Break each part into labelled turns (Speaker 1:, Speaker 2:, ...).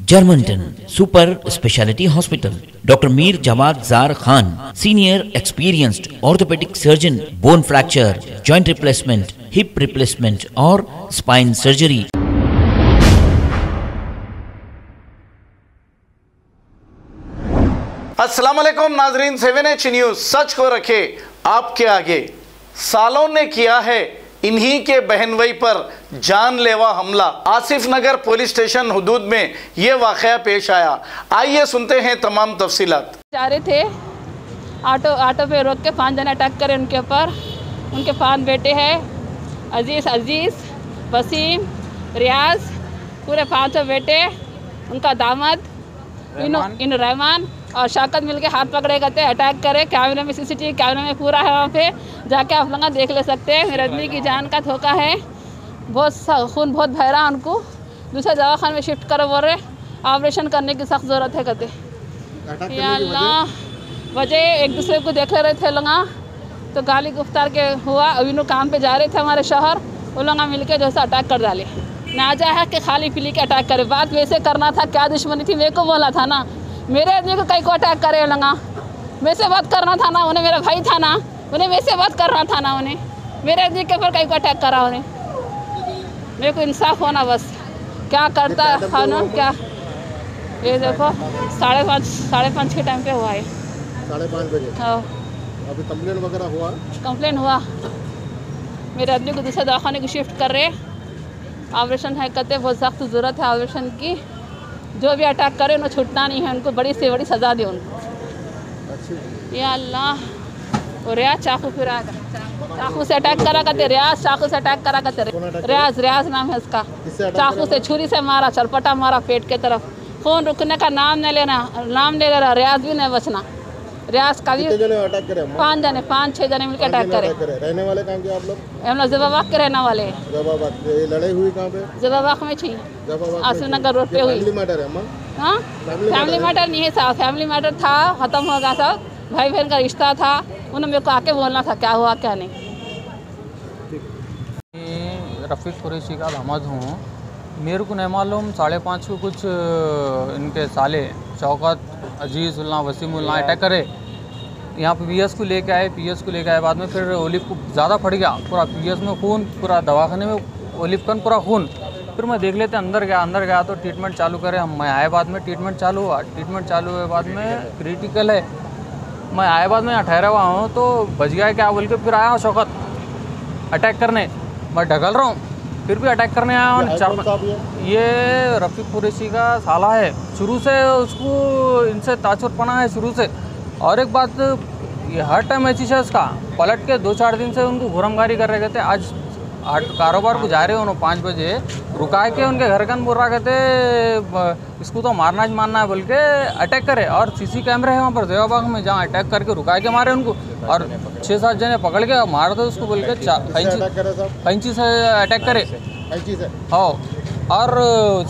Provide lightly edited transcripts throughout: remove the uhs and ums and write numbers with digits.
Speaker 1: Germanton super speciality hospital, doctor Mir Jawad Zar Khan, senior experienced orthopaedic surgeon, bone fracture, joint replacement, hip replacement और spine surgery.
Speaker 2: अस्सलाम वालेकुम नाजरीन, 7H news सच को रखे आपके आगे। सालों ने किया है इन्हीं के बहनवई पर जानलेवा हमला। आसिफ नगर पुलिस स्टेशन हुदूद में ये वाक़या पेश आया। आइए सुनते हैं तमाम तफसीलात।
Speaker 3: जा रहे थे, ऑटो पे रोक के 5 जने अटैक करे उनके ऊपर। उनके 5 बेटे हैं, अजीज़, वसीम, रियाज, पूरे 5 बेटे, उनका दामाद इन रहमान और शौकत मिलके हाथ पकड़े गए थे, अटैक करे। कैमरे में CCTV कैमरे में पूरा है, वहाँ पे जाके आप लोग देख ले सकते हैं। मेरे आदमी की जान का धोखा है, बहुत खून बहुत बह रहा, उनको दूसरे दवाखाने में शिफ्ट करो बोल रहे, ऑपरेशन करने की सख्त ज़रूरत है कहते। या अल्लाह, वजह एक दूसरे को देख रहे थे लोग, तो गाली गुफ्तार के हुआ। अभी लोग काम पे जा रहे थे हमारे शहर, वो लोग मिल के जो अटैक कर डाले। ना जा है कि खाली पीली के अटैक करे, बात वैसे करना था, क्या दुश्मनी थी मेरे को बोला था ना, मेरे आदमी को कहीं को अटैक करे लगा, वैसे बात करना था ना, उन्हें मेरा भाई था ना, उन्हें वैसे बात करना था ना, उन्हें मेरे आदमी के ऊपर कहीं को अटैक करा। उन्हें मेरे को इंसाफ होना बस, क्या करता है ना क्या। ये देखो 5:30 के टाइम पे हुआ है,
Speaker 4: 5:30 बजे।
Speaker 3: हाँ,
Speaker 4: अभी कंप्लेन वगैरह हुआ?
Speaker 3: कंप्लेन हुआ। मेरे आदमी को दूसरे दवाखाने की शिफ्ट कर रहे, ऑपरेशन है कहते, बहुत सख्त ज़रूरत है ऑपरेशन की। जो भी अटैक करे उन्हें छूटना नहीं है, उनको बड़ी से बड़ी सज़ा दे उनको। या अल्लाह, और रियाज चाकू फिरा चाकू से अटैक करा करते, रियाज चाकू से अटैक करा करते, रियाज नाम है उसका। चाकू से छुरी से मारा, चरपटा मारा पेट के तरफ। खून रुकने का नाम नहीं लेना, नाम नहीं ले रहा, रियाज भी नहीं बचना। रियाज का भी 5-6 जने मिलकर अटैक करे।
Speaker 4: रहने वाले कहाँ के आप लोग?
Speaker 3: हम लोग जबाबाग के रहने वाले हैं।
Speaker 4: जबाबाग। ये लड़ाई हुई कहाँ पे?
Speaker 3: जबाबाग में थी, आसिफ नगर रोड पे हुई।
Speaker 4: फैमिली मैटर है?
Speaker 3: हाँ, फैमिली मैटर नहीं है साहब, फैमिली मैटर था, ख़त्म हो गया था, भाई बहन का रिश्ता था। उन्हें मेरे को आके बोलना था क्या हुआ क्या नहीं।
Speaker 5: रफ़ीक कुरैशी का दामाद हूँ। मेरे को नहीं मालूम 5:30 को कुछ इनके साले शौकत, अजीज़ुल्लाह, वसीमुल्लाह अटैक करे। यहाँ पे PS को लेके आए, PS को लेके आए, बाद में फिर ओलिव को ज़्यादा फट गया, पूरा PS में खून, पूरा दवाखाने में ओलिव कन पूरा खून। फिर मैं देख लेते अंदर गया तो ट्रीटमेंट चालू करे। मैं आए बाद में ट्रीटमेंट चालू हुए बाद में क्रिटिकल है। मैं आए बाद में यहाँ ठहरा हुआ हूँ तो बच गया क्या बोल के फिर आया हूँ शौकत अटैक करने। मैं ढकल रहा हूँ, फिर भी अटैक करने आया हूँ। ये रफ़ीक कुरैशी का साला है, शुरू से उसको इनसे तासुरपना है शुरू से। और एक बात, ये हर टाइम ऐसी है उसका, पलट के 2-4 दिन से उनको घुरमगारी कर रहे थे। आज कारोबार को जा रहे हो 5 बजे, रुका के उनके घर कन बोल रहा कहते इसको तो मारना ही मारना है बोल के अटैक करे। और CC कैमरे है वहाँ पर देवाबाग में, जहाँ अटैक करके रुका के मारे उनको, और 6-7 जने पकड़ के मार दो उसको बोल के। 35 से अटैक करे। हाँ, और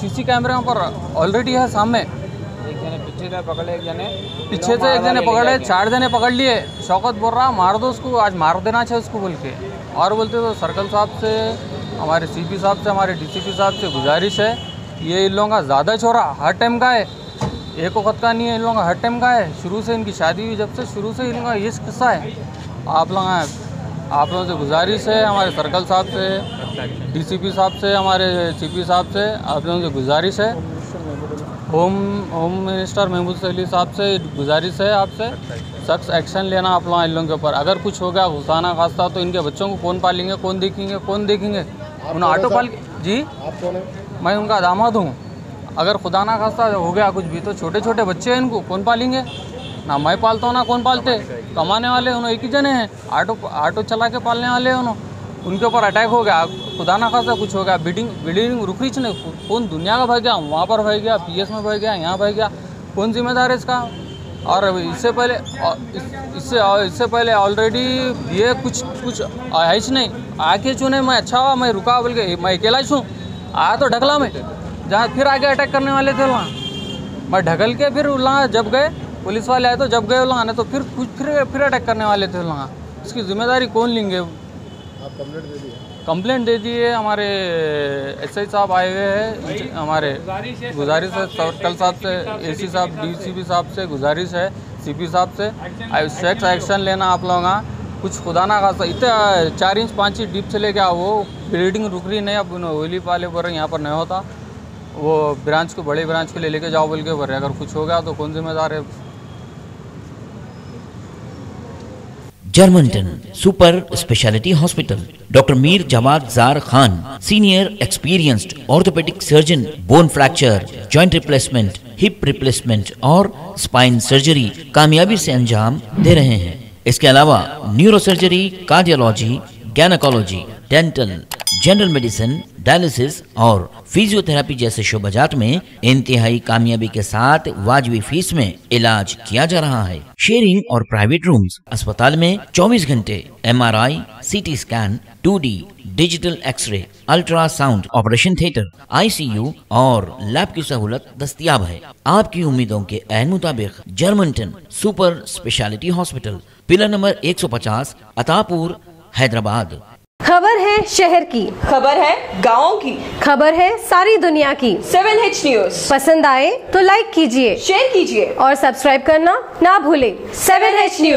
Speaker 5: CC कैमरे वहाँ पर ऑलरेडी है सामने। पीछे से एक जने पकड़े, 4 जने पकड़ लिए। शौकत बोल रहा मार दो उसको, आज मार देना चाहिए उसको बोल के। और बोलते तो सर्कल साहब से, हमारे CP साहब से, हमारे DCP साहब से गुजारिश है, ये इन लोगों का ज़्यादा छोरा हर टाइम का है, एक वक्त का नहीं है, इन लोगों का हर टाइम का है। शुरू से इनकी शादी हुई जब से, शुरू से इन लोगों का ये किस्सा है। आप लोगों से गुजारिश है, हमारे सर्कल साहब से, DCP साहब से, हमारे CP साहब से, आप लोगों से गुजारिश है, होम मिनिस्टर महमूद अली साहब से गुजारिश है आपसे, सख्त एक्शन लेना आप लोग इन लोगों के ऊपर। अगर कुछ हो गया खुदाना खास्ता तो इनके बच्चों को कौन पालेंगे, कौन देखेंगे उन्हें ऑटो पाल। जी,
Speaker 4: आप कौन है?
Speaker 5: मैं उनका दामाद हूँ। अगर खुदाना खास्ता हो गया कुछ भी तो छोटे छोटे बच्चे हैं, इनको कौन पालेंगे? ना मैं पालता हूँ ना कौन पालते। कमाने वाले उन्होंने एक ही जने हैं, ऑटो चला के पालने वाले उन्होंने। उनके ऊपर अटैक हो गया, खुदा ना खासा कुछ हो गया, बिल्डिंग रुक रही नहीं, कौन दुनिया का भाग गया, वहाँ पर भाग गया, PS में भाग गया, यहाँ भाग गया, कौन जिम्मेदार है इसका? और इससे पहले ऑलरेडी ये कुछ है ही नहीं, आके चुने मैं अच्छा हुआ मैं रुका बोल के, मैं अकेला ही हूँ, आया तो ढकला में, जहाँ फिर आगे अटैक करने वाले थे वहाँ, मैं ढकल के फिर वहाँ जब गए पुलिस वाले आए तो जब गए वहाँ तो फिर अटैक करने वाले थे वहाँ। इसकी जिम्मेदारी कौन लेंगे?
Speaker 4: आप कंप्लेंट दे दिया?
Speaker 5: कंप्लेंट दे दी है, हमारे एसआई साहब आए हुए हैं, हमारे गुजारिश है कल साहब से, एसी साहब, डीसीपी साहब से गुजारिश है, सीपी साहब से स्ट्रिक्ट एक्शन लेना आप लोग। कुछ खुदा ना खासा इतना 4 इंच 5 इंच डीप चले गया, वो ब्लीडिंग रुक रही नहीं, अब ओली पाले पर यहाँ पर नहीं होता, वो ब्रांच को, बड़े ब्रांच को ले लेके जाओ बोल के बोल रहे, अगर कुछ हो गया तो कौन जिम्मेदार है।
Speaker 1: जर्मनटन super speciality hospital, doctor Mir जमात जार Khan, senior experienced orthopaedic surgeon, bone fracture, joint replacement, hip replacement और स्पाइन सर्जरी कामयाबी से अंजाम दे रहे हैं। इसके अलावा neuro surgery, cardiology, gynaecology, dental, general medicine, dialysis और फिजियोथेरेपी जैसे शोबाजात में इंतहाई कामयाबी के साथ वाजबी फीस में इलाज किया जा रहा है। शेयरिंग और प्राइवेट रूम्स, अस्पताल में 24 घंटे MRI, CT scan, 2D digital x-ray, ultrasound, operation theatre, ICU और लैब की सहूलत दस्तयाब है। आपकी उम्मीदों के ऐन मुताबिक Germanten super speciality hospital, pillar number 150, Attapur, Hyderabad.
Speaker 6: खबर है शहर की,
Speaker 7: खबर है गाँव की,
Speaker 6: खबर है सारी दुनिया की।
Speaker 7: 7H न्यूज
Speaker 6: पसंद आए तो लाइक कीजिए,
Speaker 7: शेयर कीजिए
Speaker 6: और सब्सक्राइब करना ना भूलें।
Speaker 7: 7H news.